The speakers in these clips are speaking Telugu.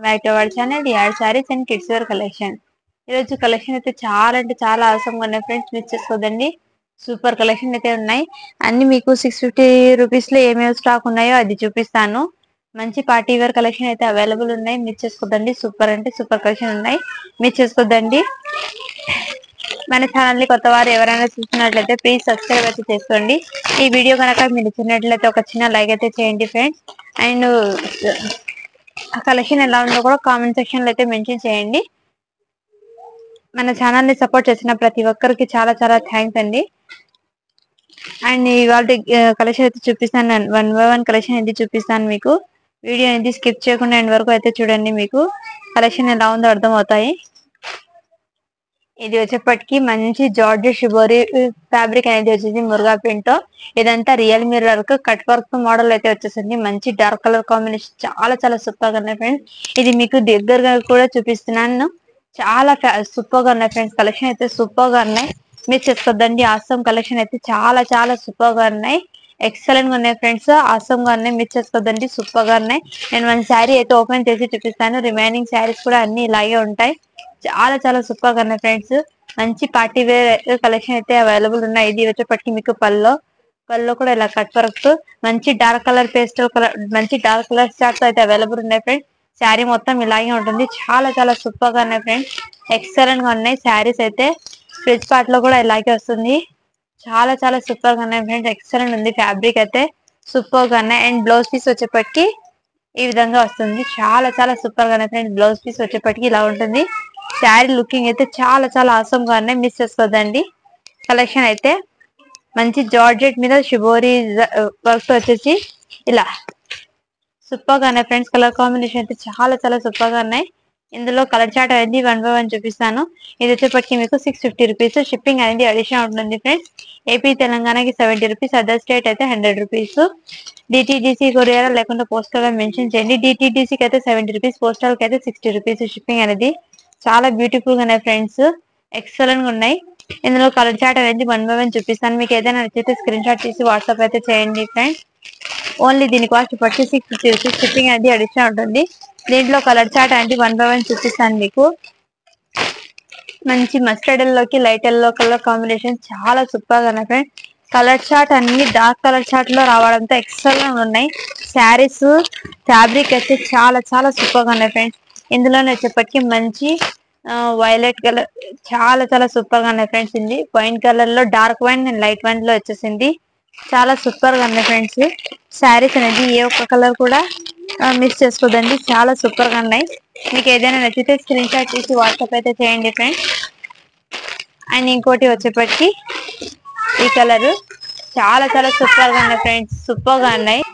Back to our channel DR saris and kids wear collection. ఈరోజు కలెక్షన్ అయితే చాలా అంటే చాలా అవసరంగా ఉన్నాయి ఫ్రెండ్స్, మిస్ చేసుకోదండి. సూపర్ కలెక్షన్ అయితే ఉన్నాయి. అన్ని మీకు 650 రూపీస్ లో ఏమేమి స్టాక్ ఉన్నాయో అది చూపిస్తాను. మంచి పార్టీ వేర్ కలెక్షన్ అయితే అవైలబుల్ ఉన్నాయి, మిస్ చేసుకోదండి. సూపర్ అంటే సూపర్ కలెక్షన్ ఉన్నాయి, మిస్ చేసుకోదండి. మన ఛానల్ ని కొత్త వారు ఎవరైనా చూసినట్లయితే ప్లీజ్ సబ్స్క్రైబ్ అయితే చేసుకోండి. ఈ వీడియో కనుక మీరు నచ్చినట్లయితే ఒక చిన్న లైక్ అయితే చేయండి ఫ్రెండ్స్. అండ్ ఆ కలెక్షన్ ఎలా ఉందో కూడా కామెంట్ సెక్షన్ లో అయితే మెన్షన్ చేయండి. మన ఛానల్ ని సపోర్ట్ చేసిన ప్రతి ఒక్కరికి చాలా చాలా థ్యాంక్స్ అండి. అండ్ ఇవాళ కలెక్షన్ అయితే చూపిస్తాను, 1 by 1 కలెక్షన్ అయితే చూపిస్తాను. మీకు వీడియో అనేది స్కిప్ చేయకుండా ఎండ్ వరకు అయితే చూడండి, మీకు కలెక్షన్ ఎలా ఉందో అర్థం అవుతాయి. ఇది వచ్చేప్పటికి మంచి జార్జెట్ షిబోరి ఫ్యాబ్రిక్ అనేది వచ్చేసి మురుగా ప్రింట్ తో. ఇదంతా real mirror cut work model అయితే వచ్చేసింది. మంచి డార్క్ కలర్ కాంబినేషన్ చాలా చాలా సూపర్ గా ఉన్నాయి ఫ్రెండ్స్. ఇది మీకు దగ్గరగా కూడా చూపిస్తున్నాను. చాలా సూపర్ గా ఉన్నాయి ఫ్రెండ్స్. కలెక్షన్ అయితే సూపర్ గా ఉన్నాయి, మీరు చేసుకోద్దండి. ఆసమ్ కలెక్షన్ అయితే చాలా చాలా సూపర్ గా ఉన్నాయి, ఎక్సలెంట్ గా ఉన్నాయి ఫ్రెండ్స్. ఆసమ్ గా ఉన్నాయి, మిస్ చేసుకోద్దండి. సూపర్ గా ఉన్నాయి. నేను 1 శారీ అయితే ఓపెన్ చేసి చూపిస్తాను. రిమైనింగ్ శారీస్ కూడా అన్ని ఇలాగే ఉంటాయి. చాలా చాలా సూపర్ గా ఉన్నాయి ఫ్రెండ్స్. మంచి పార్టీ వేర్ కలెక్షన్ అయితే అవైలబుల్ ఉన్నాయి. ఇది వచ్చేప్పటికి మీకు పల్లో కూడా ఇలా కట్ వర్క్, మంచి డార్క్ కలర్ పేస్టల్ కలర్, మంచి డార్క్ కలర్ చార్ట్స్ అయితే అవైలబుల్ ఉన్నాయి ఫ్రెండ్స్. శారీ మొత్తం ఇలాగే ఉంటుంది. చాలా చాలా సూపర్ గా ఉన్నాయి ఫ్రెండ్స్, ఎక్సలెంట్ గా ఉన్నాయి. శారీస్ అయితే ఫ్రిడ్జ్ పార్ట్ లో కూడా ఇలాగే వస్తుంది. చాలా చాలా సూపర్ గా ఉన్నాయి ఫ్రెండ్స్, ఎక్సలెంట్ ఉంది. ఫ్యాబ్రిక్ అయితే సూపర్ గా ఉన్నాయి. అండ్ బ్లౌజ్ పీస్ వచ్చేప్పటికి ఈ విధంగా వస్తుంది. చాలా చాలా సూపర్ గా ఉన్నాయి ఫ్రెండ్స్. బ్లౌజ్ పీస్ వచ్చేప్పటికి ఇలా ఉంటుంది. శారీ లుకింగ్ అయితే చాలా చాలా ఆసమ్ గా ఉన్నాయి, మిస్ చేసుకోదండి. కలెక్షన్ అయితే మంచి జార్జెట్ మీద షిబోరి వర్క్ వచ్చేసి ఇలా సూపర్ గా ఉన్నాయి ఫ్రెండ్స్. కలర్ కాంబినేషన్ అయితే చాలా చాలా సూపర్ గా ఉన్నాయి. ఇందులో కలర్ చార్ట్ అనేది 1 by 1 చూపిస్తాను. ఇది వచ్చేప్పటికి మీకు 650 రూపీస్. షిప్పింగ్ అనేది అడిషనల్ ఉంటుంది ఫ్రెండ్స్. ఏపీ తెలంగాణకి 70 రూపీస్, అదర్ స్టేట్ అయితే 100 రూపీస్. డిటిడిసి కొరియర్ లేకుండా పోస్టల్ గా మెన్షన్ చేయండి. డిటిడిసికి అయితే 70 రూపీస్, పోస్టల్ కి అయితే 60 రూపీస్. షిప్పింగ్ అనేది చాలా బ్యూటిఫుల్ గా ఉన్నాయి ఫ్రెండ్స్, ఎక్సలెంట్ గా ఉన్నాయి. ఇందులో కలర్ చార్ట్ అనేది 1 by 1 చూపిస్తాను. మీకు ఏదైనా నచ్చితే స్క్రీన్ షాట్ తీసి వాట్సాప్ అయితే చేయండి ఫ్రెండ్స్. ఓన్లీ దీని కాస్ట్ 4650 రూపీస్. షిప్పింగ్ అనేది అడిషనల్ ఉంటుంది. దీంట్లో కలర్ చార్ట్ అనేది 1 by 1 చూపిస్తాను. మీకు మంచి మస్టర్డ్ ఎల్లోకి లైట్ ఎల్లో కలర్ కాంబినేషన్ చాలా సూపర్ గా ఉన్నాయి ఫ్రెండ్స్. కలర్ చార్ట్ అన్ని డార్క్ కలర్ చార్ట్ లో రావడంతో ఎక్సలెంట్ ఉన్నాయి. శారీస్ ఫ్యాబ్రిక్ అయితే చాలా చాలా సూపర్ గా ఉన్నాయి ఫ్రెండ్స్. ఇందులోనే వచ్చేప్పటికి మంచి వైలెట్ కలర్ చాలా చాలా సూపర్ గా ఉన్నాయి ఫ్రెండ్స్. ఇది వైన్ కలర్ లో dark wine and light wine లో వచ్చేసింది. చాలా సూపర్ గా ఉన్నాయి ఫ్రెండ్స్. శారీస్ అనేది ఏ ఒక్క కలర్ కూడా మిస్ చేసుకోదండి, చాలా సూపర్ గా ఉన్నాయి. మీకు ఏదైనా నచ్చితే స్క్రీన్ షాట్ తీసి వాట్సాప్ అయితే చేయండి ఫ్రెండ్స్. అండ్ ఇంకోటి వచ్చేప్పటికి ఈ కలర్ చాలా చాలా సూపర్ గా ఉన్నాయి ఫ్రెండ్స్, సూపర్ గా ఉన్నాయి.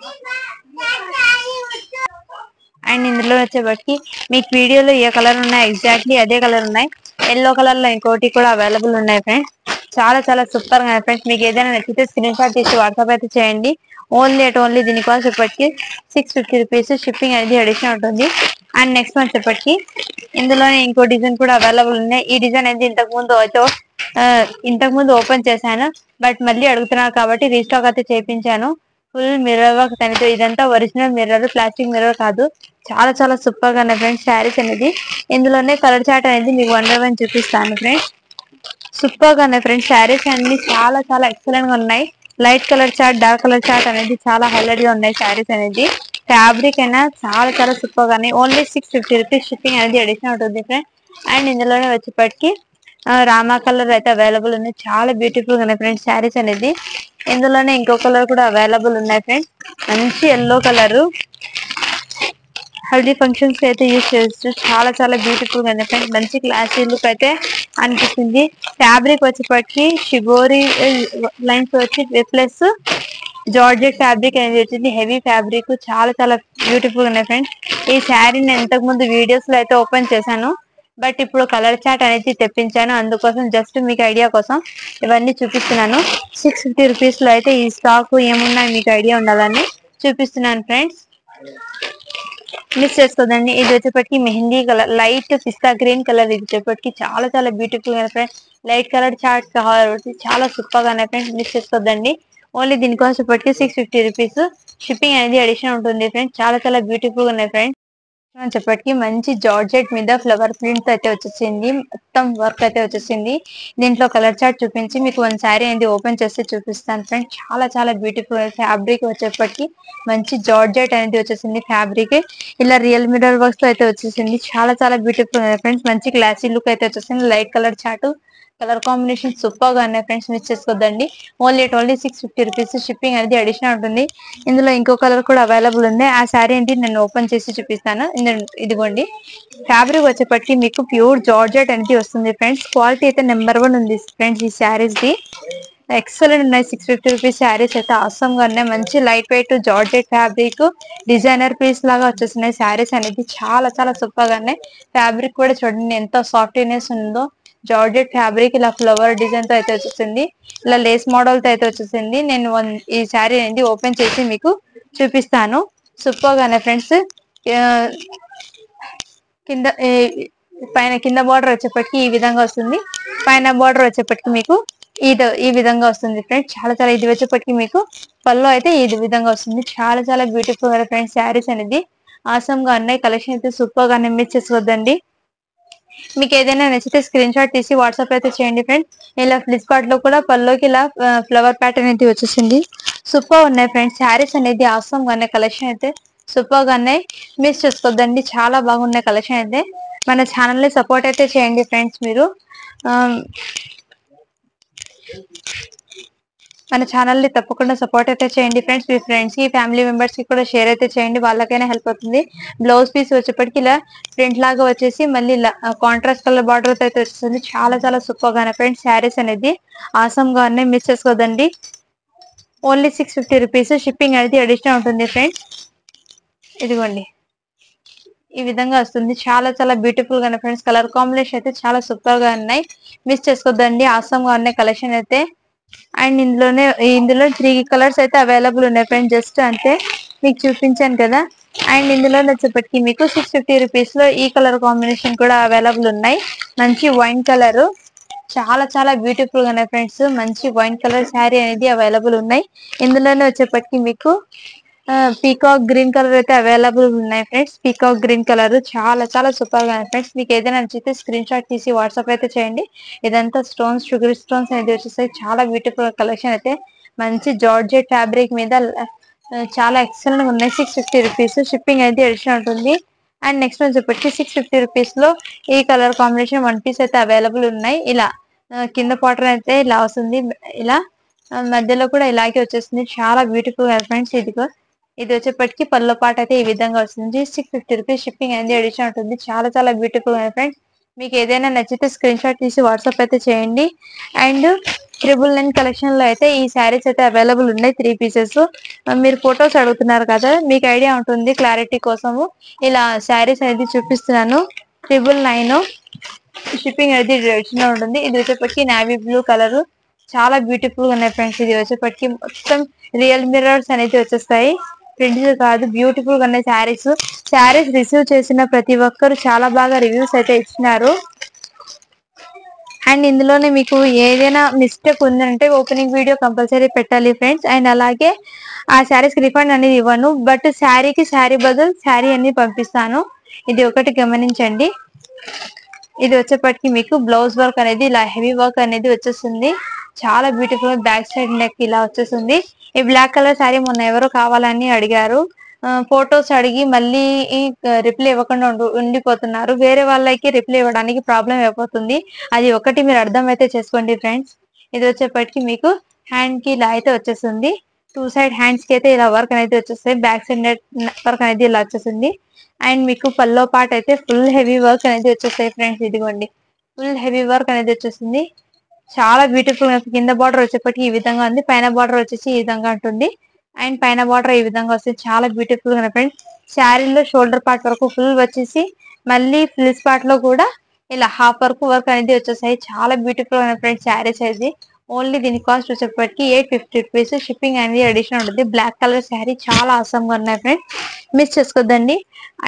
అండ్ ఇందులో వచ్చేప్పటికి మీకు వీడియోలో ఏ కలర్ ఉన్నాయి ఎగ్జాక్ట్లీ అదే కలర్ ఉన్నాయి. ఎల్లో కలర్ లో ఇంకోటి కూడా అవైలబుల్ ఉన్నాయి ఫ్రెండ్స్. చాలా చాలా సూపర్ గా ఉన్నాయి ఫ్రెండ్స్. మీకు ఏదైనా నచ్చితే స్క్రీన్ షాట్ తీసి వాట్సాప్ అయితే చేయండి. ఓన్లీ దీని కాస్ట్ వచ్చేప్పటికి 650 రూపీస్. షిప్పింగ్ అనేది అడిషనల్ ఉంటుంది. అండ్ నెక్స్ట్ వచ్చేప్పటికి ఇందులోనే ఇంకో డిజైన్ కూడా అవైలబుల్ ఉన్నాయి. ఈ డిజైన్ అనేది ఇంతకు ముందు ఓపెన్ చేశాను, బట్ మళ్ళీ అడుగుతున్నారు కాబట్టి రీస్టాక్ అయితే చేయించాను. ఫుల్ మిర్రర్ వర్క్ అనేది, ఇదంతా ఒరిజినల్ మిర్రర్, ప్లాస్టిక్ మిర్రర్ కాదు. చాలా చాలా సూపర్ గా ఉన్నాయి ఫ్రెండ్స్ శారీస్ అనేది. ఇందులోనే కలర్ చార్ట్ అనేది మీకు 1 by 1 చూపిస్తాను ఫ్రెండ్స్. సూపర్ గా ఉన్నాయి ఫ్రెండ్స్. శారీస్ అన్ని చాలా చాలా ఎక్సలెంట్ గా ఉన్నాయి. Light colour chart, dark colour chart అనేది చాలా హైలైట్ గా ఉన్నాయి శారీస్ అనేది. ఫ్యాబ్రిక్ అయినా చాలా చాలా సూపర్ గా ఉన్నాయి. Only 650 rupees. షిప్పింగ్ అనేది అడిషనల్ ఉంటుంది ఫ్రెండ్స్. అండ్ ఇందులోనే వచ్చేప్పటికి రామా కలర్ అయితే అవైలబుల్ ఉన్నాయి. చాలా బ్యూటిఫుల్ గా ఉన్నాయి ఫ్రెండ్స్ శారీస్ అనేది. ఇందులోనే ఇంకో కలర్ కూడా అవైలబుల్ ఉన్నాయి ఫ్రెండ్స్. మంచి ఎల్లో కలర్, హల్దీ ఫంక్షన్స్ అయితే యూజ్ చేయొచ్చు. చాలా చాలా బ్యూటిఫుల్ గా ఉన్నాయి ఫ్రెండ్స్. మంచి క్లాసీ లుక్ అయితే అనిపిస్తుంది. ఫ్యాబ్రిక్ వచ్చేప్పటికి షిబోరి లైన్స్ వచ్చి ప్లస్ జార్జెట్ ఫ్యాబ్రిక్ అనేది వచ్చింది. హెవీ ఫ్యాబ్రిక్, చాలా చాలా బ్యూటిఫుల్ ఉన్నాయి ఫ్రెండ్స్. ఈ శారీ నేను ఇంతకు ముందు వీడియోస్ లో అయితే ఓపెన్ చేశాను, బట్ ఇప్పుడు కలర్ చార్ట్ అనేది తెప్పించాను. అందుకోసం జస్ట్ మీకు ఐడియా కోసం ఇవన్నీ చూపిస్తున్నాను. 650 రూపీస్ లో అయితే ఈ స్టాక్ ఏమున్నాయి మీకు ఐడియా ఉండాలని చూపిస్తున్నాను ఫ్రెండ్స్, మిస్ చేసుకోదండి. ఇది వచ్చేప్పటికి మెహందీ కలర్, లైట్ పిస్తా గ్రీన్ కలర్. ఇది వచ్చేప్పటికి చాలా చాలా బ్యూటిఫుల్ గా ఫ్రెండ్స్. లైట్ కలర్ చార్ట్ కాబట్టి చాలా సూపర్ గా ఉన్నాయి ఫ్రెండ్స్, మిస్ చేసుకోదండి. ఓన్లీ దీనికోసం వచ్చేప్పటికి 650 రూపీస్. షిప్పింగ్ అనేది అడిషనల్ ఉంటుంది ఫ్రెండ్స్. చాలా చాలా బ్యూటిఫుల్ గా ఉన్నాయి ఫ్రెండ్స్. చెప్పటికి మంచి జార్జెట్ మీద ఫ్లవర్ ప్రింట్ అయితే వచ్చేసింది, మొత్తం వర్క్ అయితే వచ్చేసింది. దీంట్లో కలర్ చార్ట్ చూపించి మీకు వన్ శారీ అనేది ఓపెన్ చేస్తే చూపిస్తాను ఫ్రెండ్స్. చాలా చాలా బ్యూటిఫుల్ ఫ్యాబ్రిక్ వచ్చేప్పటికి మంచి జార్జెట్ అనేది వచ్చేసింది. ఫ్యాబ్రిక్ ఇలా రియల్ మిరర్ వర్క్స్ తో అయితే వచ్చేసింది. చాలా చాలా బ్యూటిఫుల్ ఫ్రెండ్స్. మంచి క్లాసీ లుక్ అయితే వచ్చేసింది. Light colour chart, colour combination super గా ఉన్నాయి ఫ్రెండ్స్. మిస్ చేసుకోద్దండి. Only 650 rupees. షిప్పింగ్ అనేది అడిషనల్ ఉంటుంది. ఇందులో ఇంకో కలర్ కూడా అవైలబుల్ ఉంది. ఆ శారీ ఏంటి నేను ఓపెన్ చేసి చూపిస్తాను. ఇదిగోండి, ఫ్యాబ్రిక్ వచ్చేప్పటికి మీకు ప్యూర్ జార్జెట్ అనేది వస్తుంది ఫ్రెండ్స్. క్వాలిటీ అయితే నెంబర్ 1 ఉంది ఫ్రెండ్స్. ఈ శారీస్ ది ఎక్సలెంట్ ఉన్నాయి. 650 రూపీస్ శారీస్ అయితే అవసరం గా ఉన్నాయి. మంచి light weight georgette fabric, designer piece లాగా వచ్చేస్తున్నాయి శారీస్ అనేది. చాలా చాలా సూపర్ గా ఉన్నాయి. ఫ్యాబ్రిక్ కూడా చూడండి ఎంత సాఫ్ట్నెస్ ఉందో. జార్జెట్ ఫ్యాబ్రిక్ ఇలా ఫ్లవర్ డిజైన్ తో అయితే వచ్చేసింది. ఇలా లేస్ మోడల్ తో అయితే వచ్చేసింది. నేను ఈ శారీ అనేది ఓపెన్ చేసి మీకు చూపిస్తాను. సూపర్ గానే ఫ్రెండ్స్. కింద కింద బార్డర్ వచ్చేప్పటికి ఈ విధంగా వస్తుంది. పైన బార్డర్ వచ్చేప్పటికి మీకు ఈ విధంగా వస్తుంది ఫ్రెండ్స్. చాలా చాలా ఇది వచ్చేప్పటికి మీకు పళ్ళు అయితే ఈ విధంగా వస్తుంది. చాలా చాలా బ్యూటిఫుల్ గా ఫ్రెండ్స్ శారీస్ అనేది ఆసమ్ గా ఉన్నాయి. కలెక్షన్ అయితే సూపర్ గా మిస్ చేసుకోవద్దండి. మీకు ఏదైనా నచ్చితే స్క్రీన్ షాట్ తీసి వాట్సాప్ అయితే చేయండి ఫ్రెండ్స్. ఇలా ఫ్లిప్కార్ట్ లో కూడా పల్లోకి ఇలా ఫ్లవర్ ప్యాటర్న్ అయితే వచ్చేసింది. సూపర్ ఉన్నాయి ఫ్రెండ్స్. శారీస్ అనేది ఆసమ్ గా ఉన్నాయి. కలెక్షన్ అయితే సూపర్ గా ఉన్నాయి. మిస్ చేసుకోవద్దండి. చాలా బాగున్నాయి కలెక్షన్ అయితే. మన ఛానల్ ని సపోర్ట్ అయితే చేయండి ఫ్రెండ్స్. మీరు మన ఛానల్ ని తప్పకుండా సపోర్ట్ అయితే చేయండి ఫ్రెండ్స్. మీ ఫ్రెండ్స్ కి ఫ్యామిలీ మెంబర్స్ కి కూడా షేర్ అయితే చేయండి. వాళ్ళకైనా హెల్ప్ అవుతుంది. బ్లౌజ్ పీస్ వచ్చేప్పటికి ఇలా ప్రింట్ లాగా వచ్చేసి మళ్ళీ ఇలా కాంట్రాస్ట్ కలర్ బార్డర్ అయితే వస్తుంది. చాలా చాలా సూపర్ గా ఫ్రెండ్స్. శారీస్ అనేది ఆసమ్ గా ఉన్నాయి. మిస్ చేసుకోదండి. Only 650 rupees. షిప్పింగ్ అనేది అడిషనల్ ఉంటుంది ఫ్రెండ్స్. ఇదిగోండి, ఈ విధంగా వస్తుంది. చాలా చాలా బ్యూటిఫుల్ గా ఫ్రెండ్స్. కలర్ కాంబినేషన్ అయితే చాలా సూపర్ గా ఉన్నాయి. మిస్ చేసుకోద్దండి. ఆసమ్ గా ఉన్నాయి కలెక్షన్ అయితే. అండ్ ఇందులో 3 కలర్స్ అయితే అవైలబుల్ ఉన్నాయి ఫ్రెండ్స్. జస్ట్ అంతే మీకు చూపించాను కదా. అండ్ ఇందులో వచ్చేప్పటికి మీకు 650 రూపీస్ లో ఈ కలర్ కాంబినేషన్ కూడా అవైలబుల్ ఉన్నాయి. మంచి వైన్ కలర్, చాలా చాలా బ్యూటిఫుల్ గా ఉన్నాయి ఫ్రెండ్స్. మంచి వైన్ కలర్ శారీ అనేది అవైలబుల్ ఉన్నాయి. ఇందులోనే వచ్చేప్పటికి మీకు పీకాక్ గ్రీన్ కలర్ అయితే అవైలబుల్ ఉన్నాయి ఫ్రెండ్స్. పీకాక్ గ్రీన్ కలర్ చాలా చాలా సూపర్ గా ఫ్రెండ్స్. మీకు ఏదైనా నచ్చితే స్క్రీన్ షాట్ తీసి వాట్సాప్ అయితే చేయండి. ఇదంతా స్టోన్స్, షుగర్ స్టోన్స్ అనేది వచ్చేస్తాయి. చాలా బ్యూటిఫుల్ కలెక్షన్ అయితే. మంచి జార్జెట్ ఫ్యాబ్రిక్ మీద చాలా ఎక్సలెంట్ గా ఉన్నాయి. 650 రూపీస్. షిప్పింగ్ అయితే అడిషనల్ ఉంటుంది. అండ్ నెక్స్ట్ వచ్చేప్పటికి 650 రూపీస్ లో ఈ కలర్ కాంబినేషన్ 1 పీస్ అయితే అవైలబుల్ ఉన్నాయి. ఇలా కింద పాటర్ అయితే ఇలా వస్తుంది. ఇలా మధ్యలో కూడా ఇలాగే వచ్చేస్తుంది. చాలా బ్యూటిఫుల్ గా ఫ్రెండ్స్. ఇది వచ్చేప్పటికి పల్లో పాట అయితే ఈ విధంగా వస్తుంది. 650 రూపీస్. షిప్పింగ్ అనేది అడిషనల్ ఉంటుంది. చాలా చాలా బ్యూటిఫుల్ గా ఫ్రెండ్స్. మీకు ఏదైనా నచ్చితే స్క్రీన్ షాట్ తీసి వాట్సాప్ అయితే చేయండి. అండ్ 999 కలెక్షన్ లో అయితే ఈ శారీస్ అయితే అవైలబుల్ ఉన్నాయి. 3 పీసెస్. మీరు ఫొటోస్ అడుగుతున్నారు కదా, మీకు ఐడియా ఉంటుంది క్లారిటీ కోసము ఇలా శారీస్ అనేది చూపిస్తున్నాను. 999. షిప్పింగ్ అనేది అడిషనల్ ఉంటుంది. ఇది వచ్చేప్పటికి నావీ బ్లూ కలర్, చాలా బ్యూటిఫుల్ గా ఉన్నాయి ఫ్రెండ్స్. ఇది వచ్చేప్పటికి మొత్తం రియల్ మిర్రర్స్ అనేది వచ్చేస్తాయి. ప్రింట్స్ కాదు, బ్యూటిఫుల్ గా ఉన్నాయి శారీస్. శారీస్ రిసీవ్ చేసిన ప్రతి ఒక్కరు చాలా బాగా రివ్యూస్ అయితే ఇచ్చినారు. అండ్ ఇందులోనే మీకు ఏదైనా మిస్టేక్ ఉందంటే ఓపెనింగ్ వీడియో కంపల్సరీ పెట్టాలి ఫ్రెండ్స్. అండ్ అలాగే ఆ శారీస్ కి రిఫండ్ అనేది ఇవ్వను, బట్ శారీకి శారీ బదులు శారీ అనేది పంపిస్తాను. ఇది ఒకటి గమనించండి. ఇది వచ్చేప్పటికి మీకు బ్లౌజ్ వర్క్ అనేది ఇలా హెవీ వర్క్ అనేది వచ్చేస్తుంది. చాలా బ్యూటిఫుల్. బ్యాక్ సైడ్ నెక్ ఇలా వచ్చేస్తుంది. ఈ బ్లాక్ కలర్ శారీ మొన్న ఎవరో కావాలని అడిగారు. ఫొటోస్ అడిగి మళ్ళీ రిప్లై ఇవ్వకుండా ఉండిపోతున్నారు. వేరే వాళ్ళకి రిప్లై ఇవ్వడానికి ప్రాబ్లం అయిపోతుంది. అది ఒకటి మీరు అర్థం అయితే చేసుకోండి ఫ్రెండ్స్. ఇది వచ్చేప్పటికి మీకు హ్యాండ్ కి ఇలా అయితే వచ్చేస్తుంది. 2 సైడ్ హ్యాండ్స్ కి అయితే ఇలా వర్క్ అనేది వచ్చేస్తాయి. బ్యాక్ సైడ్ నెట్ వర్క్ అనేది ఇలా వచ్చేస్తుంది. అండ్ మీకు పల్లో పార్ట్ అయితే ఫుల్ హెవీ వర్క్ అనేది వచ్చేస్తాయి ఫ్రెండ్స్. ఇదిగోండి, ఫుల్ హెవీ వర్క్ అనేది వచ్చేస్తుంది. చాలా బ్యూటిఫుల్. కింద బార్డర్ వచ్చేప్పటికి ఈ విధంగా ఉంది. పైన బార్డర్ వచ్చేసి ఈ విధంగా ఉంటుంది. అండ్ పైన బార్డర్ ఈ విధంగా వస్తుంది. చాలా బ్యూటిఫుల్ గా ఫ్రెండ్స్. శారీలో షోల్డర్ పార్ట్ వరకు ఫుల్ వచ్చేసి మళ్ళీ ఫ్లిస్ పార్ట్ లో కూడా ఇలా హాఫ్ వర్క్ అనేది వచ్చేసాయి. చాలా బ్యూటిఫుల్ గా ఫ్రెండ్స్ శారీస్ అయితే. ఓన్లీ దీని కాస్ట్ వచ్చేప్పటికి 850 రూపీస్. షిప్పింగ్ అనేది అడిషనల్ ఉంటుంది. బ్లాక్ కలర్ శారీ చాలా ఆసమ్ గా ఉన్నాయి ఫ్రెండ్స్. మిస్ చేసుకోద్దండి.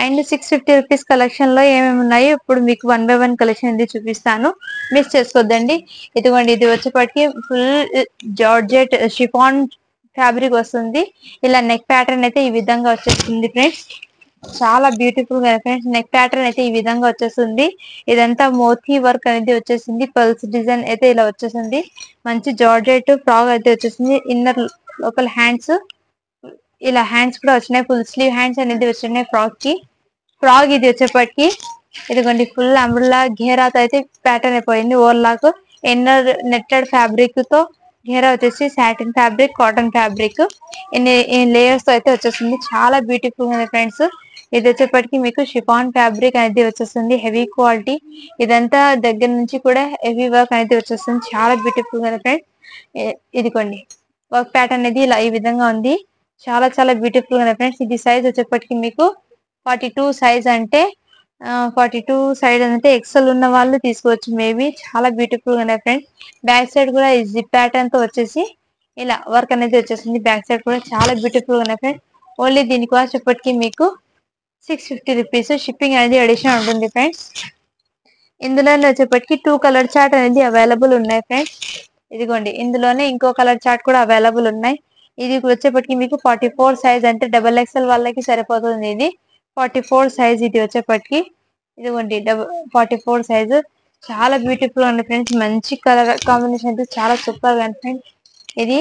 అండ్ 650 రూపీస్ కలెక్షన్ లో ఏమేమి ఉన్నాయో ఇప్పుడు మీకు 1 by 1 కలెక్షన్ అనేది చూపిస్తాను. మిస్ చేసుకోద్దండి. ఇదిగోండి, ఇది వచ్చేప్పటికి ఫుల్ జార్జెట్ షిఫాన్ ఫ్యాబ్రిక్ వస్తుంది. ఇలా నెక్ ప్యాటర్న్ అయితే ఈ విధంగా వచ్చేస్తుంది ఫ్రెండ్స్. చాలా బ్యూటిఫుల్ గా ఫ్రెండ్స్. నెక్ ప్యాటర్న్ అయితే ఈ విధంగా వచ్చేస్తుంది. ఇదంతా మోతీ వర్క్ అనేది వచ్చేసింది. పల్స్ డిజైన్ అయితే ఇలా వచ్చేసింది. మంచి జార్జెట్ ఫ్రాక్ అయితే వచ్చేసింది. ఇన్నర్ లోపల హ్యాండ్స్ ఇలా హ్యాండ్స్ కూడా వచ్చినాయి. ఫుల్ స్లీవ్ హ్యాండ్స్ అనేది వచ్చినాయి ఫ్రాక్ కి. ఫ్రాక్ ఇది వచ్చేప్పటికి ఇదిగోండి ఫుల్ అంబ్రెల్లా ఘేరాతో అయితే ప్యాటర్న్ అయిపోయింది. ఓవర్లాక్ ఇన్నర్ నెట్టెడ్ ఫ్యాబ్రిక్ తో ఘేరా వచ్చేసి satin fabric, cotton fabric layers తో అయితే వచ్చేసింది. చాలా బ్యూటిఫుల్ ఉంది ఫ్రెండ్స్. ఇది వచ్చేప్పటికి మీకు షిఫాన్ ఫ్యాబ్రిక్ అనేది వచ్చేస్తుంది. Heavy quality. ఇదంతా దగ్గర నుంచి కూడా హెవీ వర్క్ అనేది వచ్చేస్తుంది. చాలా బ్యూటిఫుల్ గా ఫ్రెండ్స్. ఇదిగోండి వర్క్ ప్యాటర్న్ అనేది ఇలా ఈ విధంగా ఉంది. చాలా చాలా బ్యూటిఫుల్ గా ఫ్రెండ్స్. ఇది సైజ్ వచ్చేప్పటికి మీకు 42 సైజ్ అంటే 42 సైజ్ అంటే ఎక్సెల్ ఉన్న వాళ్ళు తీసుకోవచ్చు మేబీ. చాలా బ్యూటిఫుల్ గా ఉన్నాయి ఫ్రెండ్స్. బ్యాక్ సైడ్ కూడా ఈ జిప్ ప్యాటర్న్ తో వచ్చేసి ఇలా వర్క్ అనేది వచ్చేసింది. బ్యాక్ సైడ్ కూడా చాలా బ్యూటిఫుల్ గా ఉన్నాయి ఫ్రెండ్స్. ఓన్లీ దీని కాస్ట్ ఇప్పటికి మీకు 650 రూపీస్. షిప్పింగ్ అనేది అడిషనల్ ఉంటుంది ఫ్రెండ్స్. ఇందులోనే వచ్చేప్పటికి 2 కలర్ చార్ట్ అనేది అవైలబుల్ ఉన్నాయి ఫ్రెండ్స్. ఇదిగోండి ఇందులోనే ఇంకో కలర్ చార్ట్ కూడా అవైలబుల్ ఉన్నాయి. ఇది వచ్చేప్పటికి మీకు 44 సైజ్ అంటే XXL వాళ్ళకి సరిపోతుంది. ఇది 44 సైజ్ ఇది వచ్చేప్పటికి. ఇదిగోండి 44 సైజు. చాలా బ్యూటిఫుల్ గా ఉంది ఫ్రెండ్స్. మంచి కలర్ కాంబినేషన్ అయితే చాలా సూపర్ గా ఉంది ఫ్రెండ్స్. ఇది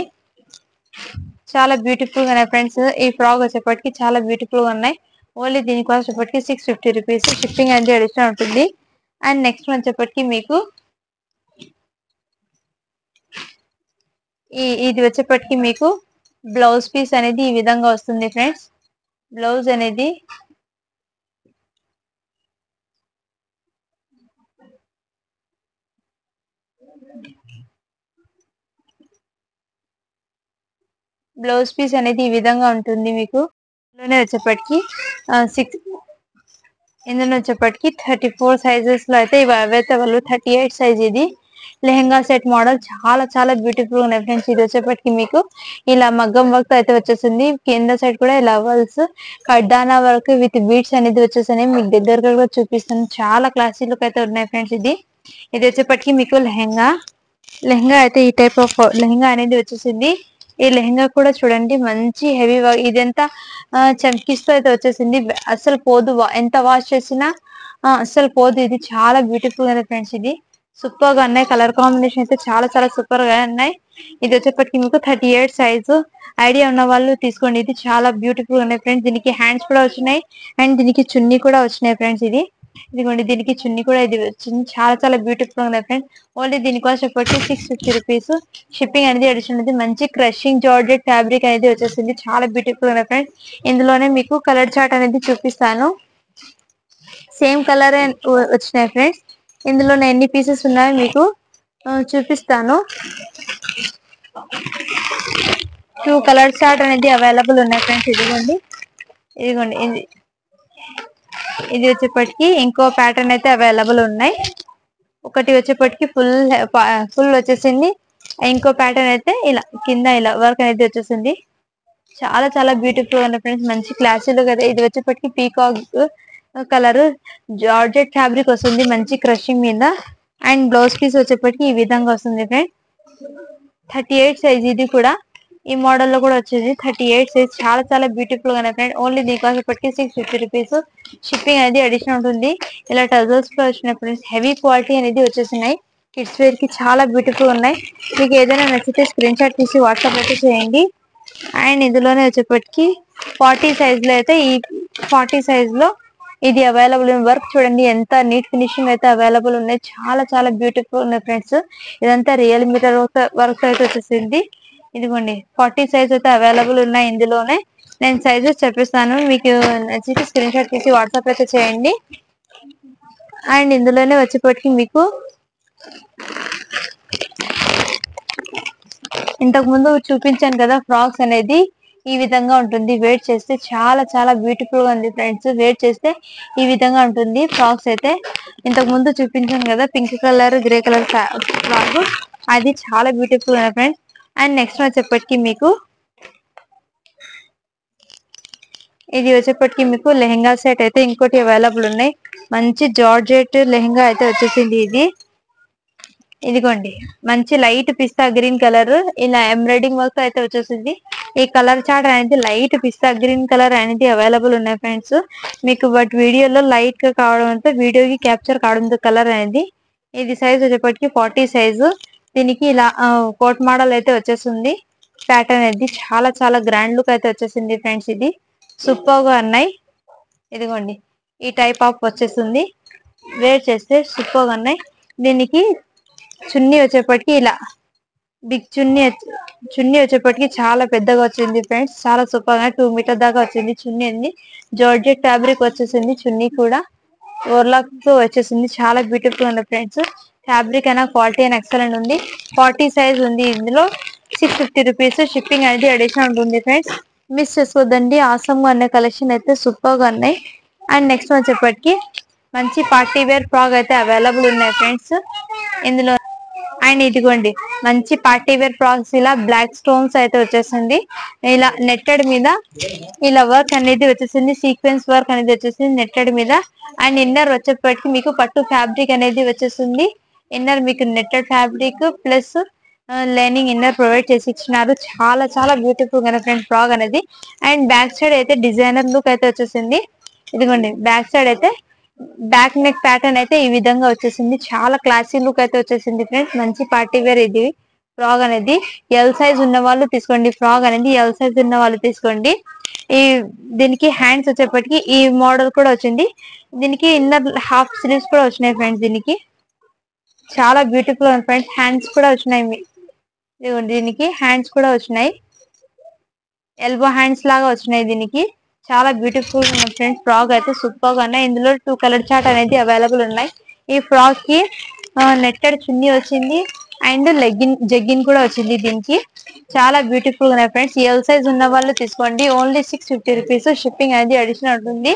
చాలా బ్యూటిఫుల్ గా ఉన్నాయి ఫ్రెండ్స్. ఈ ఫ్రాక్ వచ్చేప్పటికి చాలా బ్యూటిఫుల్ గా ఉన్నాయి. ఓన్లీ దీని కాస్ట్ వచ్చేప్పటికి 650 రూపీస్. షిప్పింగ్ అనేది అడిషనల్ ఉంటుంది. అండ్ నెక్స్ట్ వచ్చేప్పటికి మీకు ఇది వచ్చేప్పటికి మీకు బ్లౌజ్ పీస్ అనేది ఈ విధంగా వస్తుంది ఫ్రెండ్స్. బ్లౌజ్ అనేది ఈ విధంగా ఉంటుంది. మీకు ఇందులోనే వచ్చేప్పటికి 34 సైజెస్ లో అయితే ఇవి అవైలబుల్. 38 సైజ్ ఇది లెహంగా సెట్ మోడల్. చాలా చాలా బ్యూటిఫుల్ గా ఉన్నాయి ఫ్రెండ్స్. ఇది వచ్చేప్పటికి మీకు ఇలా మగ్గం వర్క్ అయితే వచ్చేసింది. కింద సైడ్ కూడా ఇలా వల్స్ కడ్డానా వర్క్ విత్ బీట్స్ అనేది వచ్చేసాయి. మీకు దగ్గరగా కూడా చూపిస్తాను. చాలా క్లాసీ లుక్ అయితే ఉన్నాయి ఫ్రెండ్స్. ఇది వచ్చేప్పటికి మీకు లెహంగా అయితే ఈ టైప్ ఆఫ్ లెహంగా అనేది వచ్చేసింది. ఈ లెహంగా కూడా చూడండి మంచి హెవీ వర్క్. ఇదంతా చమ్కీస్ తో అయితే వచ్చేసింది. అసలు పోదు, ఎంత వాష్ చేసినా అసలు పోదు. ఇది చాలా బ్యూటిఫుల్ గా ఫ్రెండ్స్. ఇది సూపర్ గా ఉన్నాయి. కలర్ కాంబినేషన్ అయితే చాలా చాలా సూపర్ గా ఉన్నాయి. ఇది వచ్చేప్పటికి మీకు 38 సైజు. ఐడియా ఉన్న వాళ్ళు తీసుకోండి. ఇది చాలా బ్యూటిఫుల్ గా ఉన్నాయి ఫ్రెండ్స్. దీనికి హ్యాండ్స్ కూడా వచ్చినాయి అండ్ దీనికి చున్నీ కూడా వచ్చినాయి ఫ్రెండ్స్. ఇదిగోండి దీనికి చున్నీ కూడా ఇది వచ్చింది. చాలా చాలా బ్యూటిఫుల్ గా ఉన్నాయి ఫ్రెండ్స్. ఓన్లీ దీని కాస్ట్ వచ్చేప్పటికి 650 రూపీస్. షిప్పింగ్ అనేది అడిషనల్ ఉంది. మంచి క్రషింగ్ జార్జెట్ ఫ్యాబ్రిక్ అనేది వచ్చేసింది. చాలా బ్యూటిఫుల్ గా ఉన్నాయి ఫ్రెండ్స్. ఇందులోనే మీకు కలర్ చార్ట్ అనేది చూపిస్తాను. సేమ్ కలర్ వచ్చినాయి ఫ్రెండ్స్. ఇందులోనే ఎన్ని పీసెస్ ఉన్నాయో మీకు చూపిస్తాను. 2 కలర్ చార్ట్ అనేది అవైలబుల్ ఉన్నాయి ఫ్రెండ్స్. ఇదిగోండి ఇది వచ్చేప్పటికి ఇంకో ప్యాటర్న్ అయితే అవైలబుల్ ఉన్నాయి. ఒకటి వచ్చేప్పటికి ఫుల్ వచ్చేసింది. ఇంకో ప్యాటర్న్ అయితే ఇలా కింద ఇలా వర్క్ అనేది వచ్చేసింది. చాలా చాలా బ్యూటిఫుల్ గా ఉన్నాయి ఫ్రెండ్స్. మంచి క్లాసీలో కదా. ఇది వచ్చేప్పటికి పీకాక్ కలర్ జార్జెట్ ఫ్యాబ్రిక్ వస్తుంది మంచి క్రషింగ్ మీద. అండ్ బ్లౌజ్ పీస్ వచ్చేప్పటికి ఈ విధంగా వస్తుంది ఫ్రెండ్స్. 38 సైజ్ ఇది కూడా. ఈ మోడల్ లో కూడా వచ్చేది 38 సైజ్. చాలా చాలా బ్యూటిఫుల్ గా ఉన్నాయి ఫ్రెండ్స్. ఓన్లీ దీనికోసం ఇప్పటికీ 650 రూపీస్. షిప్పింగ్ అనేది అడిషనల్ ఉంటుంది. ఇలా టజల్స్ లో వచ్చిన ఫ్రెండ్స్ హెవీ క్వాలిటీ అనేది వచ్చేసినాయి. కిడ్స్ వేర్ కి చాలా బ్యూటిఫుల్ ఉన్నాయి. మీకు ఏదైనా నచ్చితే స్క్రీన్ షాట్ తీసి వాట్సాప్ అయితే చేయండి. అండ్ ఇందులోనే వచ్చేప్పటికి 40 సైజ్ లో అయితే ఈ 40 సైజ్ లో ఇది అవైలబుల్. వర్క్ చూడండి ఎంత నీట్ ఫినిషింగ్ అయితే అవైలబుల్ ఉన్నాయి. చాలా చాలా బ్యూటిఫుల్ ఉన్నాయి ఫ్రెండ్స్. ఇదంతా రియల్ మీటర్ వర్క్ అయితే వచ్చేసింది. ఇదిగోండి 40 సైజ్ అయితే అవైలబుల్ ఉన్నాయి. ఇందులోనే నేను సైజెస్ చెప్పిస్తాను. మీకు నచ్చితే స్క్రీన్ షాట్ తీసి వాట్సాప్ అయితే చేయండి. అండ్ ఇందులోనే వచ్చేప్పటికి మీకు ఇంతకు ముందు చూపించాను కదా ఫ్రాక్స్ అనేది ఈ విధంగా ఉంటుంది. వేర్ చేస్తే చాలా చాలా బ్యూటిఫుల్ గా ఉంది ఫ్రెండ్స్. వేర్ చేస్తే ఈ విధంగా ఉంటుంది ఫ్రాక్స్ అయితే. ఇంతకు ముందు చూపించాను కదా pink colour grey colour frock, అది చాలా బ్యూటిఫుల్ గా ఫ్రెండ్స్. అండ్ నెక్స్ట్ వచ్చేప్పటికి మీకు ఇది వచ్చేప్పటికి మీకు లెహంగా సెట్ అయితే ఇంకోటి అవైలబుల్ ఉన్నాయి. మంచి జార్జెట్ లెహంగా అయితే వచ్చేసింది. ఇదిగోండి మంచి లైట్ పిస్తా గ్రీన్ కలర్ ఇలా ఎంబ్రాయిడింగ్ వర్క్ అయితే వచ్చేసింది. ఈ కలర్ చార్ట్ అనేది లైట్ పిస్తా గ్రీన్ కలర్ అనేది అవైలబుల్ ఉన్నాయి ఫ్రెండ్స్. మీకు బట్ వీడియోలో లైట్ గా కావడంతో వీడియోకి క్యాప్చర్ కావడంతో కలర్ అనేది. ఇది సైజ్ వచ్చేప్పటికి 40 సైజు. దీనికి ఇలా కోట్ మోడల్ అయితే వచ్చేసింది. ప్యాటర్న్ అనేది చాలా చాలా గ్రాండ్ లుక్ అయితే వచ్చేసింది ఫ్రెండ్స్. ఇది సూపర్ గా ఉన్నాయి. ఇదిగోండి ఈ టైప్ ఆఫ్ వచ్చేసింది. వేర్ చేస్తే సూపర్ గా ఉన్నాయి. దీనికి చున్నీ వచ్చేప్పటికి ఇలా బిగ్ చున్నీ వచ్చేప్పటికి చాలా పెద్దగా వచ్చింది ఫ్రెండ్స్. చాలా సూపర్ గా 2 మీటర్ దాకా వచ్చింది చున్నీ అండి. జార్జెట్ ఫ్యాబ్రిక్ వచ్చేసింది. చున్నీ కూడా ఓవర్లాక్ తో వచ్చేసింది. చాలా బ్యూటిఫుల్ ఉంది ఫ్రెండ్స్. ఫ్యాబ్రిక్ అయినా క్వాలిటీ అయినా ఎక్సలెంట్ ఉంది. 40 సైజ్ ఉంది. ఇందులో 650 రూపీస్ షిప్పింగ్ అనేది అడిషనల్ ఉంటుంది ఫ్రెండ్స్. మిస్ చేసుకోవద్దండి. ఆసమ్ గా అనే కలెక్షన్ అయితే సూపర్ గా ఉన్నాయి. అండ్ నెక్స్ట్ వచ్చేప్పటికి మంచి పార్టీ వేర్ ఫ్రాక్ అయితే అవైలబుల్ ఉన్నాయి ఫ్రెండ్స్ ఇందులో. అండ్ ఇదిగోండి మంచి పార్టీ వేర్ ఫ్రాక్స్ ఇలా బ్లాక్ స్టోన్స్ అయితే వచ్చేసింది. ఇలా నెట్టెడ్ మీద ఇలా వర్క్ అనేది వచ్చేసింది. సీక్వెన్స్ వర్క్ అనేది వచ్చేసింది నెట్టెడ్ మీద. అండ్ ఇన్నర్ వచ్చేప్పటికి మీకు పట్టు ఫ్యాబ్రిక్ అనేది వచ్చేసింది. ఇన్నర్ మీకు netted fabric plus lining inner provide చేసి ఇచ్చినారు. చాలా చాలా బ్యూటిఫుల్ గా ఫ్రెండ్స్ ఫ్రాక్ అనేది. అండ్ బ్యాక్ సైడ్ అయితే డిజైనర్ లుక్ అయితే వచ్చేసింది. ఇదిగోండి బ్యాక్ సైడ్ అయితే బ్యాక్ నెక్ ప్యాటర్న్ అయితే ఈ విధంగా వచ్చేసింది. చాలా క్లాసీ లుక్ అయితే వచ్చేసింది ఫ్రెండ్స్. మంచి పార్టీ వేర్ ఇది ఫ్రాక్ అనేది. ఎల్ సైజ్ ఉన్న వాళ్ళు తీసుకోండి. ఫ్రాక్ అనేది ఎల్ సైజ్ ఉన్న వాళ్ళు తీసుకోండి. ఈ దీనికి హ్యాండ్స్ వచ్చేప్పటికి ఈ మోడల్ కూడా వచ్చింది. దీనికి ఇన్నర్ హాఫ్ స్లీవ్స్ కూడా వచ్చినాయి ఫ్రెండ్స్. దీనికి చాలా బ్యూటిఫుల్ ఉంది ఫ్రెండ్స్. హ్యాండ్స్ కూడా వచ్చినాయి. దీనికి హ్యాండ్స్ కూడా వచ్చినాయి. ఎల్బో హ్యాండ్స్ లాగా వచ్చినాయి. దీనికి చాలా బ్యూటిఫుల్ ఉంది ఫ్రెండ్స్. ఫ్రాక్ అయితే సూపర్ గా ఉన్నాయి. ఇందులో 2 కలర్ చార్ట్ అనేది అవైలబుల్ ఉన్నాయి. ఈ ఫ్రాక్ కి నెట్టెడ్ చున్నీ వచ్చింది. అండ్ జగ్గిన్ కూడా వచ్చింది. దీనికి చాలా బ్యూటిఫుల్ గా ఉన్నాయి ఫ్రెండ్స్. ఎల్ సైజ్ ఉన్న వాళ్ళు తీసుకోండి. ఓన్లీ 650 రూపీస్ షిప్పింగ్ అనేది అడిషనల్ ఉంటుంది.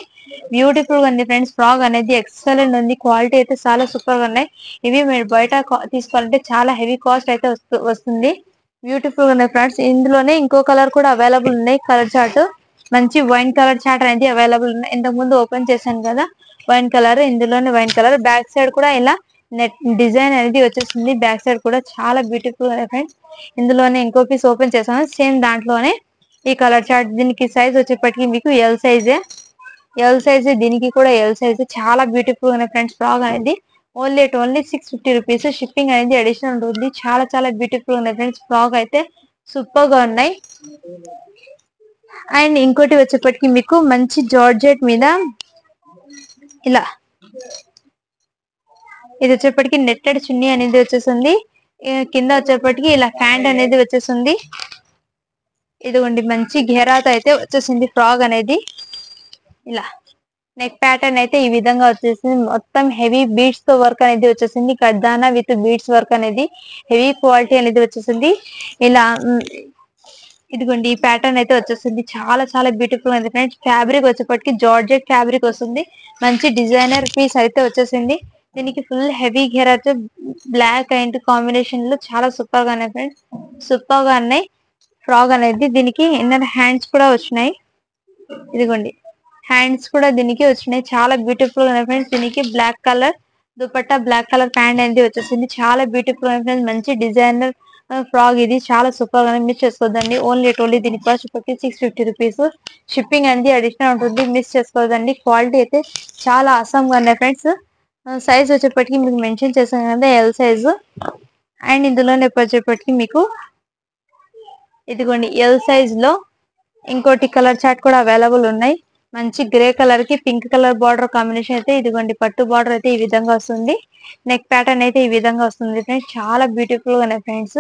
బ్యూటిఫుల్ గా ఉంది ఫ్రెండ్స్. ఫ్రాక్ అనేది ఎక్సలెంట్ ఉంది. క్వాలిటీ అయితే చాలా సూపర్ గా ఉన్నాయి. ఇవి మీరు బయట తీసుకోవాలంటే చాలా హెవీ కాస్ట్ అయితే వస్తుంది. బ్యూటిఫుల్ గా ఉన్నాయి ఫ్రెండ్స్. ఇందులోనే ఇంకో కలర్ కూడా అవైలబుల్ ఉన్నాయి. కలర్ చార్ట్ మంచి వైన్ కలర్ చార్ట్ అనేది అవైలబుల్ ఉన్నాయి. ఇంతకు ముందు ఓపెన్ చేశాను కదా వైన్ కలర్. ఇందులోనే వైన్ కలర్. బ్యాక్ సైడ్ కూడా ఇలా నెట్ డిజైన్ అనేది వచ్చేసింది. బ్యాక్ సైడ్ కూడా చాలా బ్యూటిఫుల్ గా ఫ్రెండ్స్. ఇందులోనే ఇంకో పీస్ ఓపెన్ చేశాను. సేమ్ దాంట్లోనే ఈ కలర్ చార్ట్. దీనికి సైజ్ వచ్చేప్పటికి మీకు ఎల్ సైజే. దీనికి కూడా ఎల్ సైజ్. చాలా బ్యూటిఫుల్ గా ఫ్రెండ్స్. ఫ్రాక్ అనేది ఓన్లీ 650 రూపీస్ షిప్పింగ్ అనేది అడిషనల్ ఉంటుంది. చాలా చాలా బ్యూటిఫుల్ ఉన్నాయి ఫ్రెండ్స్. ఫ్రాక్ అయితే సూపర్ గా ఉన్నాయి. అండ్ ఇంకోటి వచ్చేప్పటికి మీకు మంచి జార్జెట్ మీద ఇలా ఇది వచ్చేప్పటికి నెట్టెడ్ చున్నీ అనేది వచ్చేసింది. కింద వచ్చేప్పటికి ఇలా ప్యాంట్ అనేది వచ్చేసింది. ఇదిగోండి మంచి ఘేరాతో అయితే వచ్చేసింది ఫ్రాక్ అనేది. ఇలా నెక్ ప్యాటర్న్ అయితే ఈ విధంగా వచ్చేసింది. మొత్తం హెవీ బీడ్స్ తో వర్క్ అనేది వచ్చేసింది. కడ్దానా విత్ బీడ్స్ వర్క్ అనేది హెవీ క్వాలిటీ అనేది వచ్చేసింది. ఇలా ఇదిగోండి ఈ ప్యాటర్న్ అయితే వచ్చేసింది. చాలా చాలా బ్యూటిఫుల్ ఉంది ఫ్రెండ్స్. ఫ్యాబ్రిక్ వచ్చేప్పటికి జార్జెట్ ఫ్యాబ్రిక్ వస్తుంది. మంచి డిజైనర్ పీస్ అయితే వచ్చేసింది. దీనికి ఫుల్ హెవీ గేర్ అయితే బ్లాక్ అండ్ కాంబినేషన్ లో చాలా సూపర్ గా ఉన్నాయి ఫ్రెండ్స్. సూపర్ గా ఉన్నాయి ఫ్రాక్ అనేది. దీనికి ఇన్నర్ హ్యాండ్స్ కూడా వచ్చినాయి. ఇదిగోండి హ్యాండ్స్ కూడా దీనికి వచ్చినాయి. చాలా బ్యూటిఫుల్ గా ఉన్నాయి ఫ్రెండ్స్. దీనికి black colour dupatta black colour pant అనేది వచ్చేసింది. చాలా బ్యూటిఫుల్ గా ఫ్రెండ్స్. మంచి డిజైనర్ ఫ్రాక్ ఇది. చాలా సూపర్ గా మిస్ చేసుకోవద్దండి. ఓన్లీ దీని కాస్ట్ 650 రూపీస్ షిప్పింగ్ అనేది అడిషనల్ ఉంటుంది. మిస్ చేసుకోవద్దండి. క్వాలిటీ అయితే చాలా అసమ్ గా ఉన్నాయి ఫ్రెండ్స్. సైజ్ వచ్చేప్పటికి మీకు మెన్షన్ చేశాను కదా ఎల్ సైజు. అండ్ ఇందులోనే వచ్చేప్పటికి మీకు ఇదిగోండి ఎల్ సైజ్ లో ఇంకోటి కలర్ చార్ట్ కూడా అవైలబుల్ ఉన్నాయి. మంచి గ్రే కలర్ కి పింక్ కలర్ బార్డర్ కాంబినేషన్ అయితే ఇదిగోండి పట్టు బార్డర్ అయితే ఈ విధంగా వస్తుంది. నెక్ ప్యాటర్న్ అయితే ఈ విధంగా వస్తుంది ఫ్రెండ్స్. చాలా బ్యూటిఫుల్ గా ఉన్నాయి ఫ్రెండ్స్.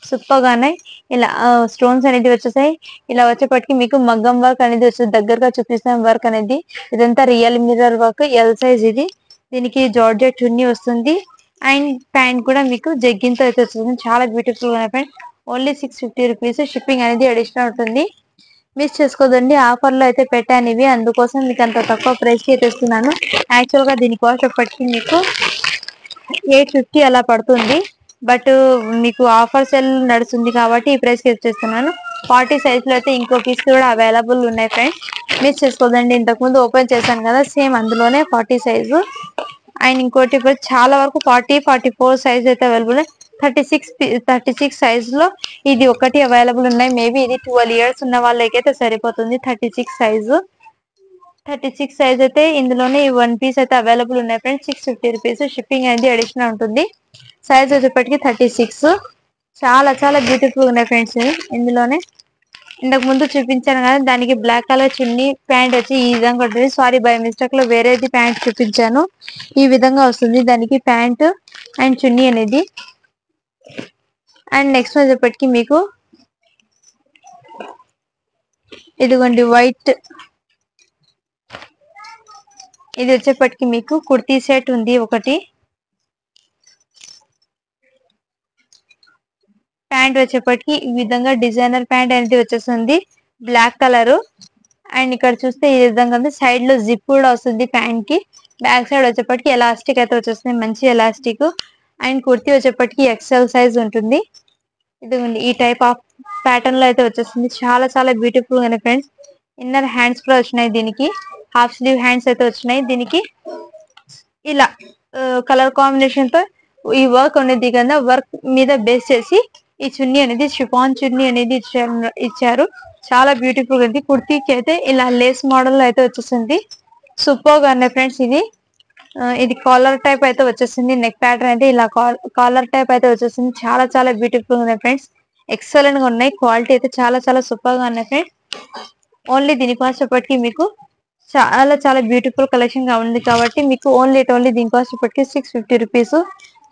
సూపర్ గా ఉన్నాయి. ఇలా స్టోన్స్ అనేది వచ్చేసాయి. ఇలా వచ్చేప్పటికి మీకు మగ్గం వర్క్ అనేది వచ్చేసి దగ్గరగా చూపిస్తాం వర్క్ అనేది. ఇదంతా real mirror work. L size ఇది. దీనికి జార్జెట్ చున్నీ వస్తుంది. అండ్ ప్యాంట్ కూడా మీకు జగ్గిన్ తో అయితే వస్తుంది. చాలా బ్యూటిఫుల్ గా ఉన్నాయి ఫ్రెండ్స్. ఓన్లీ 650 రూపీస్ షిప్పింగ్ అనేది అడిషనల్ ఉంటుంది. మిస్ చేసుకోదండి. ఆఫర్ లో అయితే పెట్టాను ఇవి. అందుకోసం మీకు అంత తక్కువ ప్రైస్ కి అయితే ఇస్తున్నాను. యాక్చువల్ గా దీని కాస్ట్ అప్పటికి మీకు 850 అలా పడుతుంది. బట్ మీకు ఆఫర్ సెల్ నడుస్తుంది కాబట్టి ఈ ప్రైస్ కి ఇచ్చేస్తున్నాను. 40 సైజ్ లో అయితే ఇంకో పీస్ కూడా అవైలబుల్ ఉన్నాయి ఫ్రెండ్స్. మిస్ చేసుకోదండి. ఇంతకు ముందు ఓపెన్ చేశాను కదా సేమ్ అందులోనే 40 సైజు. అండ్ ఇంకోటి చాలా వరకు 40-44 సైజ్ అయితే అవైలబుల్ ఉన్నాయి. 36 సైజ్ లో ఇది ఒకటి అవైలబుల్ ఉన్నాయి. మేబీ ఇది 12 ఇయర్స్ ఉన్న వాళ్ళకైతే సరిపోతుంది. 36 సైజ్ అయితే ఇందులోనే ఈ 1 పీస్ అయితే అవైలబుల్ ఉన్నాయి ఫ్రెండ్స్. 650 రూపీస్. షిప్పింగ్ అనేది అడిషనల్ ఉంటుంది. సైజ్ వచ్చేప్పటికి 36. చాలా చాలా బ్యూటిఫుల్ ఉన్నాయి ఫ్రెండ్స్. ఇందులోనే ఇంతకు ముందు చూపించాను కదా, దానికి బ్లాక్ కలర్ చున్నీ ప్యాంట్ వచ్చి ఈ విధంగా ఉంటుంది. సారీ, బై మిస్టేక్ లో వేరేది ప్యాంట్ చూపించాను. ఈ విధంగా వస్తుంది దానికి ప్యాంట్ అండ్ చున్నీ అనేది. అండ్ నెక్స్ట్ వచ్చేప్పటికి మీకు ఇదిగోండి వైట్, ఇది వచ్చేప్పటికి మీకు కుర్తీ సెట్ ఉంది ఒకటి. ప్యాంట్ వచ్చేప్పటికి ఈ విధంగా డిజైనర్ ప్యాంట్ అనేది వచ్చేస్తుంది బ్లాక్ కలర్. అండ్ ఇక్కడ చూస్తే ఈ విధంగా ఉంది. సైడ్ లో జిప్ కూడా వస్తుంది ప్యాంట్ కి. బ్యాక్ సైడ్ వచ్చేప్పటికి ఎలాస్టిక్ అయితే వచ్చేస్తుంది, మంచి ఎలాస్టిక్. అండ్ కుర్తీ వచ్చేప్పటికి ఎక్సెల్ సైజ్ ఉంటుంది. ఇదిగోండి ఈ టైప్ ఆఫ్ ప్యాటర్న్ లో అయితే వచ్చేస్తుంది. చాలా చాలా బ్యూటిఫుల్ గా ఫ్రెండ్స్. ఇన్నర్ హ్యాండ్స్ కూడా వచ్చినాయి దీనికి. హాఫ్ స్లీవ్ హ్యాండ్స్ అయితే వచ్చినాయి దీనికి. ఇలా కలర్ కాంబినేషన్ తో ఈ వర్క్ అనేది కదా, వర్క్ మీద బేస్ చేసి ఈ చున్నీ అనేది షిఫాన్ చున్నీ అనేది ఇచ్చారు. చాలా బ్యూటిఫుల్ గా ఉంది. కుర్తీకి అయితే ఇలా లేస్ మోడల్ లో అయితే వచ్చేసింది. సూపర్ గా ఉన్నాయి ఫ్రెండ్స్. ఇది కాలర్ టైప్ అయితే వచ్చేసింది. నెక్ ప్యాటర్న్ అయితే ఇలా కాలర్ టైప్ అయితే వచ్చేసింది. చాలా చాలా బ్యూటిఫుల్ గా ఉన్నాయి ఫ్రెండ్స్. ఎక్సలెంట్ గా ఉన్నాయి. క్వాలిటీ అయితే చాలా చాలా సూపర్ గా ఉన్నాయి ఫ్రెండ్స్. ఓన్లీ దీనికోసం ఇప్పటికి మీకు చాలా చాలా బ్యూటిఫుల్ కలెక్షన్ గా ఉంది కాబట్టి మీకు ఓన్లీ దీనికోసం ఇప్పటికి 650 రూపీస్.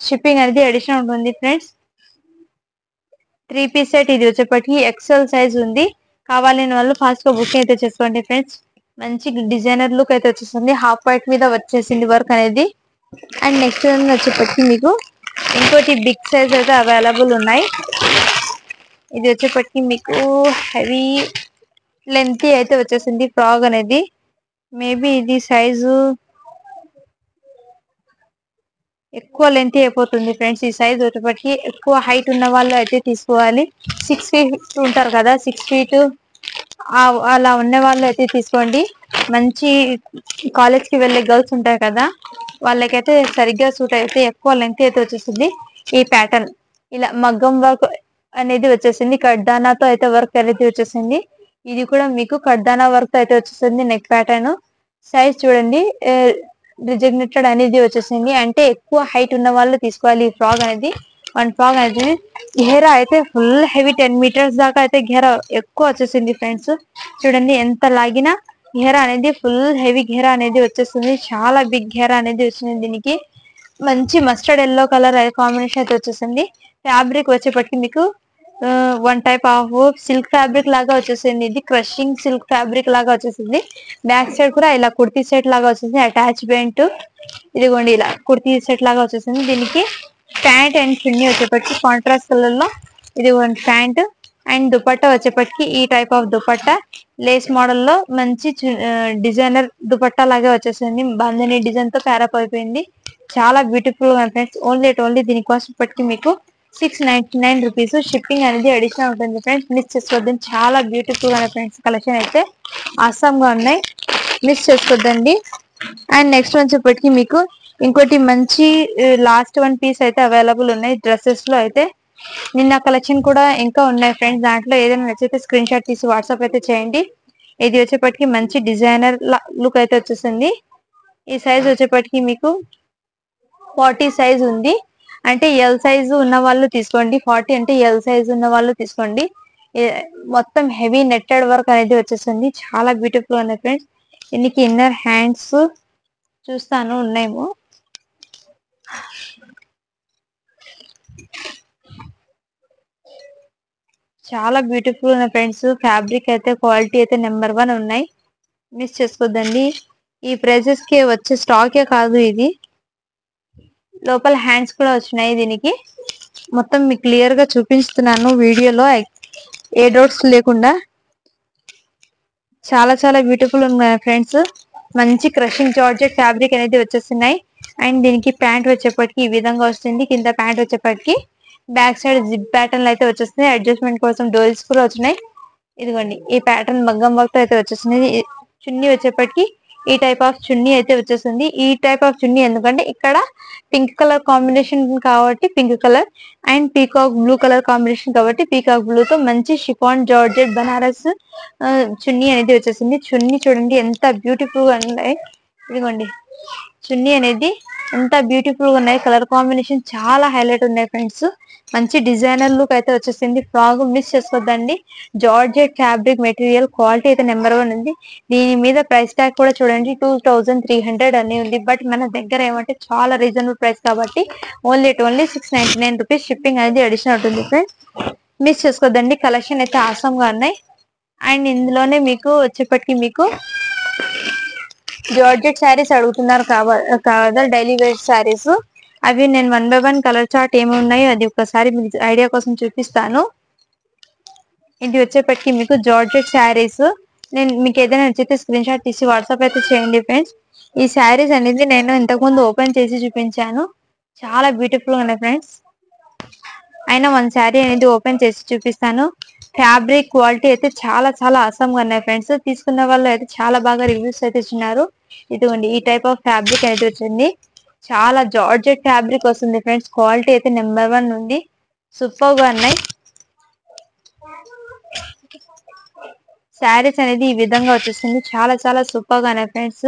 షిప్పింగ్ అనేది అడిషనల్ ఉంటుంది ఫ్రెండ్స్. 3 పీస్ సెట్ ఇది వచ్చేప్పటికి ఎక్సెల్ సైజ్ ఉంది. కావాలని వాళ్ళు ఫాస్ట్ గా బుకింగ్ అయితే చేసుకోండి ఫ్రెండ్స్. మంచి డిజైనర్ లుక్ అయితే వచ్చేస్తుంది. హాఫ్ వైట్ మీద వచ్చేసింది వర్క్ అనేది. అండ్ నెక్స్ట్ వచ్చేప్పటికి మీకు ఇంకోటి బిగ్ సైజ్ అయితే అవైలబుల్ ఉన్నాయి. ఇది వచ్చేప్పటికి మీకు హెవీ లెంత్ అయితే వచ్చేసింది ఫ్రాక్ అనేది. మేబీ ఇది సైజు ఎక్కువ లెంత్ అయిపోతుంది ఫ్రెండ్స్. ఈ సైజ్ వచ్చేప్పటికి ఎక్కువ హైట్ ఉన్న వాళ్ళు అయితే తీసుకోవాలి. 6 ఫీట్ ఉంటారు కదా, 6 ఫీట్ అలా ఉన్న వాళ్ళు అయితే తీసుకోండి. మంచి కాలేజ్ కి వెళ్ళే గర్ల్స్ ఉంటారు కదా, వాళ్ళకైతే సరిగ్గా సూట్ అయితే. ఎక్కువ లెంత్ అయితే వచ్చేసింది. ఈ ప్యాటర్న్ ఇలా మగ్గం వర్క్ అనేది వచ్చేసింది. కడ్దానాతో అయితే వర్క్ అనేది వచ్చేసింది. ఇది కూడా మీకు కడ్దానా వర్క్ అయితే వచ్చేసింది. నెక్ ప్యాటర్న్ సైజ్ చూడండి, రిజగ్నేటెడ్ అనేది వచ్చేసింది. అంటే ఎక్కువ హైట్ ఉన్న వాళ్ళు తీసుకోవాలి ఈ ఫ్రాక్ అనేది. వన్ ఫ్రాక్ అనేది ఘేరా అయితే ఫుల్ హెవీ 10 మీటర్స్ దాకా అయితే ఘేరా ఎక్కువ వచ్చేసింది ఫ్రెండ్స్. చూడండి ఎంత లాగినా ఘేరా అనేది ఫుల్ హెవీ ఘేరా అనేది వచ్చేస్తుంది. చాలా బిగ్ ఘేరా అనేది వచ్చింది దీనికి. మంచి మస్టర్డ్ ఎల్లో కలర్ కాంబినేషన్ అయితే వచ్చేసింది. ఫ్యాబ్రిక్ వచ్చేప్పటికి మీకు one type of silk fabric లాగా వచ్చేసింది. ఇది క్రషింగ్ సిల్క్ ఫ్యాబ్రిక్ లాగా వచ్చేసింది. బ్యాక్ సైడ్ కూడా ఇలా కుర్తీ సెట్ లాగా వచ్చేసింది. అటాచ్మెంట్ ఇదిగోండి ఇలా కుర్తీ సెట్ లాగా వచ్చేసింది. దీనికి ప్యాంట్ అండ్ చున్నీ వచ్చేప్పటికి కాంట్రాస్ట్ కలర్ లో ఇదిగోండి ప్యాంట్. అండ్ దుపట్టా వచ్చేప్పటికి ఈ type of dupatta Lay's model లో మంచి డిజైనర్ దుపట్టా లాగా వచ్చేసింది. బంధని డిజైన్ తో ప్యారప్ అయిపోయింది. చాలా బ్యూటిఫుల్ గా ఫ్రెండ్స్. ఓన్లీ దీనికోసం ఇప్పటికి మీకు 699 రూపీస్. షిప్పింగ్ అనేది అడిషనల్ ఉంటుంది ఫ్రెండ్స్. మిస్ చేసుకోవద్దండి. చాలా బ్యూటిఫుల్ గా ఫ్రెండ్స్. కలెక్షన్ అయితే ఆసమ్ గా ఉన్నాయి, మిస్ చేసుకోవద్దండి. అండ్ నెక్స్ట్ వచ్చేప్పటికి మీకు ఇంకోటి మంచి లాస్ట్ 1 పీస్ అయితే అవైలబుల్ ఉన్నాయి డ్రెస్సెస్ లో అయితే. నిన్న కలెక్షన్ కూడా ఇంకా ఉన్నాయి ఫ్రెండ్స్. దాంట్లో ఏదైనా నచ్చితే స్క్రీన్ షాట్ తీసి వాట్సాప్ అయితే చేయండి. ఇది వచ్చేప్పటికి మంచి డిజైనర్ లుక్ అయితే వచ్చేసింది. ఈ సైజ్ వచ్చేప్పటికి మీకు 40 సైజ్ ఉంది. అంటే ఎల్ సైజు ఉన్న వాళ్ళు తీసుకోండి. 40 అంటే ఎల్ సైజు ఉన్న వాళ్ళు తీసుకోండి. మొత్తం హెవీ నెట్టెడ్ వర్క్ అనేది వచ్చేసింది. చాలా బ్యూటిఫుల్ ఉన్నాయి ఫ్రెండ్స్. దీనికి ఇన్నర్ హ్యాండ్స్ చూస్తాను ఉన్నాయేమో. చాలా బ్యూటిఫుల్ ఉన్నాయి ఫ్రెండ్స్. ఫ్యాబ్రిక్ అయితే క్వాలిటీ అయితే నెంబర్ 1 ఉన్నాయి, మిస్ చేసుకోద్దండి. ఈ ప్రైజెస్ కి వచ్చే స్టాకే కాదు ఇది. లోపల హ్యాండ్స్ కూడా వచ్చినాయి దీనికి. మొత్తం మీకు క్లియర్ గా చూపిస్తున్నాను వీడియోలో, ఏ డౌట్స్ లేకుండా. చాలా చాలా బ్యూటిఫుల్ ఉన్నాయి ఫ్రెండ్స్. మంచి క్రషింగ్ జార్జెట్ ఫ్యాబ్రిక్ అనేది వచ్చేస్తున్నాయి. అండ్ దీనికి ప్యాంట్ వచ్చేప్పటికి ఈ విధంగా వస్తుంది. కింద ప్యాంట్ వచ్చేప్పటికి బ్యాక్ సైడ్ జిప్ ప్యాటర్న్ అయితే వచ్చేస్తుంది. అడ్జస్ట్మెంట్ కోసం డోల్స్ కూడా వచ్చినాయి. ఇదిగోండి ఈ ప్యాటర్న్ మగ్గం వర్క్ అయితే వచ్చేస్తుంది. చున్నీ వచ్చేప్పటికి ఈ టైప్ ఆఫ్ చున్నీ అయితే వచ్చేసింది. ఈ టైప్ ఆఫ్ చున్నీ ఎందుకంటే ఇక్కడ పింక్ కలర్ కాంబినేషన్ కాబట్టి pink colour and peacock blue colour combination కాబట్టి పీకాక్ బ్లూ తో మంచి షిఫాన్ జార్జెట్ బనారస్ చున్నీ అనేది వచ్చేసింది. చున్నీ చూడండి ఎంత బ్యూటిఫుల్ గా ఉన్నాయి. ఇదిగోండి చున్నీ అనేది ఎంత బ్యూటిఫుల్ గా ఉన్నాయి. కలర్ కాంబినేషన్ చాలా హైలైట్ ఉన్నాయి ఫ్రెండ్స్. మంచి డిజైనర్ లుక్ అయితే వచ్చేసింది. ఫ్రాక్ మిస్ చేసుకోవద్దండి. జార్జెట్ ఫ్యాబ్రిక్ మెటీరియల్ క్వాలిటీ అయితే నెంబర్ 1 ఉంది. దీని మీద ప్రైస్ ట్యాగ్ కూడా చూడండి 2300 అని ఉంది. బట్ మన దగ్గర ఏమంటే చాలా రీజనబుల్ ప్రైస్ కాబట్టి ఓన్లీ 699 రూపీస్ షిప్పింగ్ అనేది అడిషనల్ ఉంటుంది ఫ్రెండ్స్. మిస్ చేసుకోవద్దండి. కలెక్షన్ అయితే ఆసమ్ గా ఉన్నాయి. అండ్ ఇందులోనే మీకు వచ్చేప్పటికి మీకు జార్జెట్ శారీస్ అడుగుతున్నారు కాదా డైలీ వేర్ శారీస్. అవి నేను 1 by 1 కలర్ చార్ట్ ఏమి ఉన్నాయో అది ఒకసారి మీకు ఐడియా కోసం చూపిస్తాను. ఇది వచ్చేప్పటికి మీకు జార్జెట్ శారీస్. నేను మీకు ఏదైనా నచ్చితే స్క్రీన్ షాట్ తీసి వాట్సాప్ అయితే చేయండి ఫ్రెండ్స్. ఈ శారీస్ అనేది నేను ఇంతకు ముందు ఓపెన్ చేసి చూపించాను. చాలా బ్యూటిఫుల్ గా ఉన్నాయి ఫ్రెండ్స్. అయినా 1 శారీ అనేది ఓపెన్ చేసి చూపిస్తాను. ఫ్యాబ్రిక్ క్వాలిటీ అయితే చాలా చాలా అసమ్ గా ఉన్నాయి ఫ్రెండ్స్. తీసుకున్న వాళ్ళు అయితే చాలా బాగా రివ్యూస్ అయితే ఇచ్చినారు. ఇదిగోండి ఈ టైప్ ఆఫ్ ఫ్యాబ్రిక్ అయితే వచ్చింది. చాలా జార్జెట్ ఫ్యాబ్రిక్ వస్తుంది ఫ్రెండ్స్. క్వాలిటీ అయితే నెంబర్ 1 ఉంది. సూపర్ గా ఉన్నాయి. శారీస్ అనేది ఈ విధంగా వచ్చేసింది. చాలా చాలా సూపర్ గా ఉన్నాయి ఫ్రెండ్స్.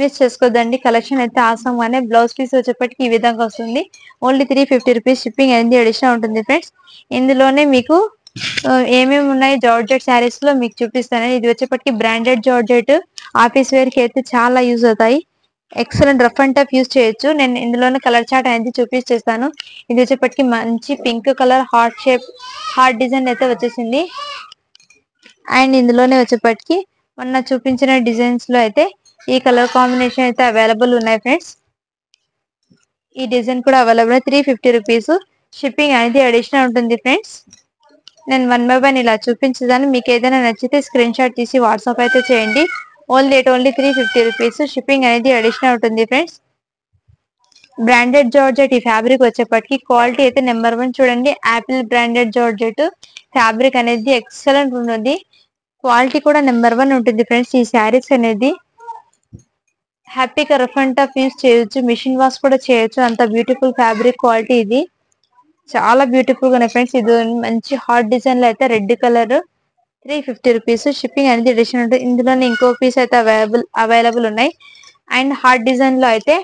మిస్ చేసుకోవద్దండి. కలెక్షన్ అయితే ఆసమ్ గానే. బ్లౌజ్ పీస్ వచ్చేప్పటికి ఈ విధంగా వస్తుంది. ఓన్లీ 350 రూపీస్ షిప్పింగ్ అనేది అడిషనల్ ఉంటుంది ఫ్రెండ్స్. ఇందులోనే మీకు ఏమేమి ఉన్నాయి జార్జెట్ శారీస్ లో మీకు చూపిస్తాను. ఇది వచ్చేప్పటికి బ్రాండెడ్ జార్జెట్ ఆఫీస్ వేర్ కి అయితే చాలా యూజ్ అవుతాయి. Excellent rough and tough use చేయొచ్చు. నేను ఇందులోనే కలర్ చార్ట్ అనేది చూపించేస్తాను. ఇది వచ్చేప్పటికి మంచి pink colour heart shape heart design అయితే వచ్చేసింది. అండ్ ఇందులోనే వచ్చేప్పటికి మొన్న చూపించిన డిజైన్స్ లో అయితే ఈ కలర్ కాంబినేషన్ అయితే అవైలబుల్ ఉన్నాయి ఫ్రెండ్స్. ఈ డిజైన్ కూడా అవైలబుల్ 350 రూపీస్ షిప్పింగ్ అనేది అడిషనల్ ఉంటుంది ఫ్రెండ్స్. నేను 1 by 1 ఇలా చూపించేదాన్ని. మీకు ఏదైనా నచ్చితే స్క్రీన్ షాట్ తీసి వాట్సాప్ అయితే చేయండి. ఓన్లీ 350 రూపీస్ షిప్పింగ్ అనేది అడిషనల్ ఉంటుంది ఫ్రెండ్స్. బ్రాండెడ్ జార్జెట్ ఈ ఫ్యాబ్రిక్ వచ్చేప్పటికి క్వాలిటీ అయితే నెంబర్ 1 చూడండి. యాపిల్ బ్రాండెడ్ జార్జెట్ ఫ్యాబ్రిక్ అనేది ఎక్సలెంట్ ఉంటుంది. క్వాలిటీ కూడా నెంబర్ 1 ఉంటుంది ఫ్రెండ్స్. ఈ శారీస్ అనేది హ్యాపీగా రఫ్ అండ్ టఫ్ యూస్ చేయొచ్చు. మిషన్ వాష్ కూడా చేయొచ్చు. అంత బ్యూటిఫుల్ ఫ్యాబ్రిక్ క్వాలిటీ ఇది. చాలా బ్యూటిఫుల్ గా ఉన్నాయి ఫ్రెండ్స్. ఇది మంచి హార్ట్ డిజైన్ లో అయితే రెడ్ కలర్ 350 రూపీస్ షిప్పింగ్ అనేది అడిషనల్ ఉంటుంది. ఇందులోనే ఇంకో పీస్ అయితే అవైలబుల్ ఉన్నాయి. అండ్ హార్ట్ డిజైన్ లో అయితే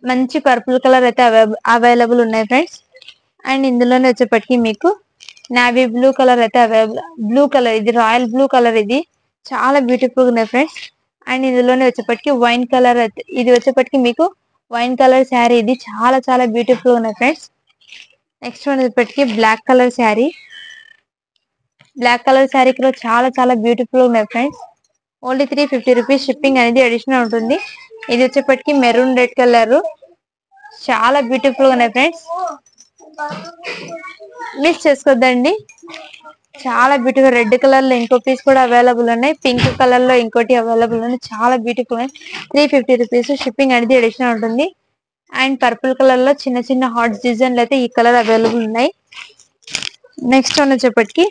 మంచి పర్పుల్ కలర్ అయితే అవైలబుల్ ఉన్నాయి ఫ్రెండ్స్. అండ్ ఇందులోనే వచ్చేప్పటికి మీకు నావీ బ్లూ కలర్ అయితే అవైలబుల్. బ్లూ కలర్ ఇది రాయల్ బ్లూ కలర్ ఇది చాలా బ్యూటిఫుల్ గా ఉన్నాయి ఫ్రెండ్స్. అండ్ ఇందులోనే వచ్చేప్పటికి వైన్ కలర్ అయితే ఇది వచ్చేప్పటికి మీకు వైన్ కలర్ శారీ. ఇది చాలా చాలా బ్యూటిఫుల్ గా ఉన్నాయి ఫ్రెండ్స్. నెక్స్ట్ వన్ వచ్చేప్పటికి black colour sari. Black colour sari కూడా చాలా చాలా బ్యూటిఫుల్ గా ఉన్నాయి ఫ్రెండ్స్. ఓన్లీ 350 రూపీస్ షిప్పింగ్ అనేది అడిషనల్ ఉంటుంది. ఇది వచ్చేప్పటికి మెరూన్ రెడ్ కలర్ చాలా బ్యూటిఫుల్ గా ఉన్నాయి ఫ్రెండ్స్. మిస్ చేసుకోద్దండి. చాలా బ్యూటిఫుల్ రెడ్ కలర్ లో ఇంకో పీస్ కూడా అవైలబుల్ ఉన్నాయి. పింక్ కలర్ లో ఇంకోటి అవైలబుల్ ఉన్నాయి. చాలా బ్యూటిఫుల్ 350 రూపీస్ షిప్పింగ్ అనేది అడిషనల్ ఉంటుంది. అండ్ పర్పుల్ కలర్ లో చిన్న చిన్న హార్ట్స్ డిజైన్లు అయితే ఈ కలర్ అవైలబుల్ ఉన్నాయి. నెక్స్ట్ వన్ వచ్చేప్పటికి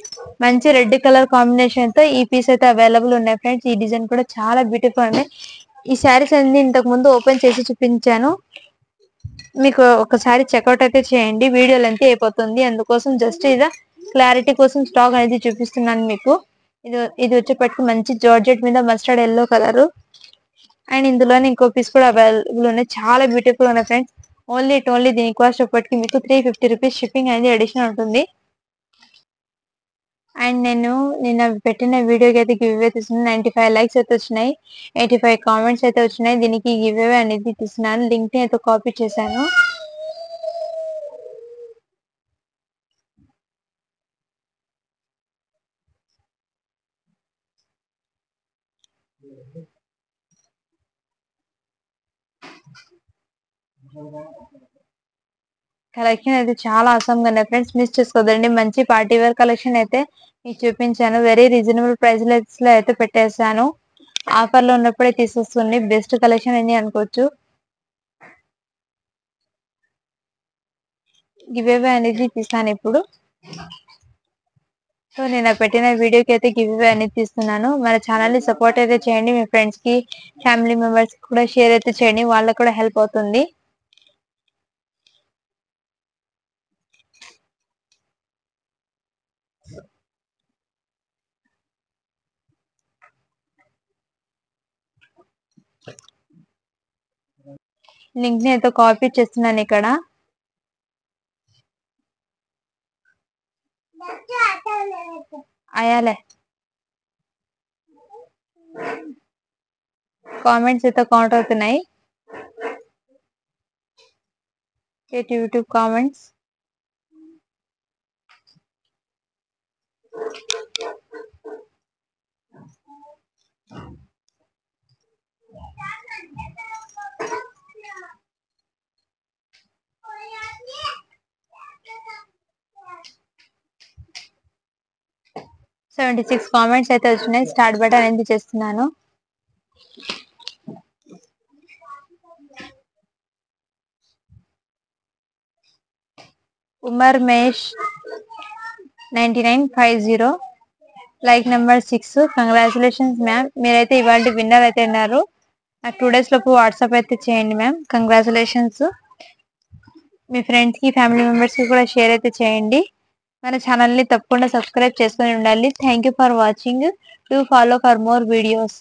మంచి రెడ్ కలర్ కాంబినేషన్ తో ఈ పీస్ అయితే అవైలబుల్ ఉన్నాయి ఫ్రెండ్స్. ఈ డిజైన్ కూడా చాలా బ్యూటిఫుల్ ఉన్నాయి. ఈ శారీస్ అన్ని ఇంతకు ముందు ఓపెన్ చేసి చూపించాను. మీకు ఒకసారి చెక్అవుట్ అయితే చేయండి. వీడియో లెంత్ అయిపోతుంది. అందుకోసం జస్ట్ ఇలా క్లారిటీ కోసం స్టాక్ అనేది చూపిస్తున్నాను మీకు. ఇది వచ్చేప్పటికి మంచి జార్జెట్ మీద మస్టర్డ్ ఎల్లో కలర్. అండ్ ఇందులోనే ఇంకో పీస్ కూడా అవైలబుల్ ఉన్నాయి. చాలా బ్యూటిఫుల్ ఉన్నాయి ఫ్రెండ్స్. ఓన్లీ దీని కాస్ట్ వచ్చేప్పటికి మీకు 350 రూపీస్ షిప్పింగ్ అనేది అడిషనల్ ఉంటుంది. అండ్ నేను నిన్న పెట్టిన వీడియోకి అయితే గివ్ అవే తీసుకున్నాను. 95 లైక్స్ అయితే వచ్చినాయి. 85 కామెంట్స్ అయితే వచ్చినాయి. దీనికి గివ్ అవే అనేది తీసుకున్నాను. లింక్ ని అయితే కాపీ చేశాను. కలెక్షన్ అయితే చాలా అవసరం గా ఫ్రెండ్స్. మిస్ చేసుకోదండి. మంచి పార్టీ వేర్ కలెక్షన్ అయితే మీకు చూపించాను. వెరీ రీజనబుల్ ప్రైస్ లో అయితే పెట్టేశాను. ఆఫర్ లో ఉన్నప్పుడే తీసేస్తుంది. బెస్ట్ కలెక్షన్ అని అనుకోవచ్చు. గివ్ అవే అనేది తీసాను ఇప్పుడు. సో నేను పెట్టిన వీడియోకి అయితే గివ్ అవే అనేది తీస్తున్నాను. మన ఛానల్ ని సపోర్ట్ అయితే చేయండి. మీ ఫ్రెండ్స్ కి ఫ్యామిలీ మెంబర్స్ కి కూడా షేర్ అయితే చేయండి. వాళ్ళకి కూడా హెల్ప్ అవుతుంది. లింక్ ని అయితే కాపీ చేస్తున్నాను ఇక్కడ. అయ్యాలే కామెంట్స్ అయితే కౌంట్ అవుతున్నాయి. YouTube comments. $76 కామెంట్స్ అయితే వచ్చినాయి. స్టార్ట్ బటన్ అనేది చేస్తున్నాను. Umar Mahesh 9950 like number 6. Congratulations ma'am, మీరైతే ఇవాళ విన్నర్ అయితే ఉన్నారు. నాకు 2 days లోపు వాట్సాప్ అయితే చేయండి మ్యామ్. కంగ్రాచులేషన్స్. మీ ఫ్రెండ్స్ కి ఫ్యామిలీ మెంబర్స్ కి కూడా షేర్ అయితే చేయండి. మన ఛానల్ ని తప్పకుండా సబ్స్క్రైబ్ చేసుకొని ఉండాలి. Thank you for watching. Do follow for more videos.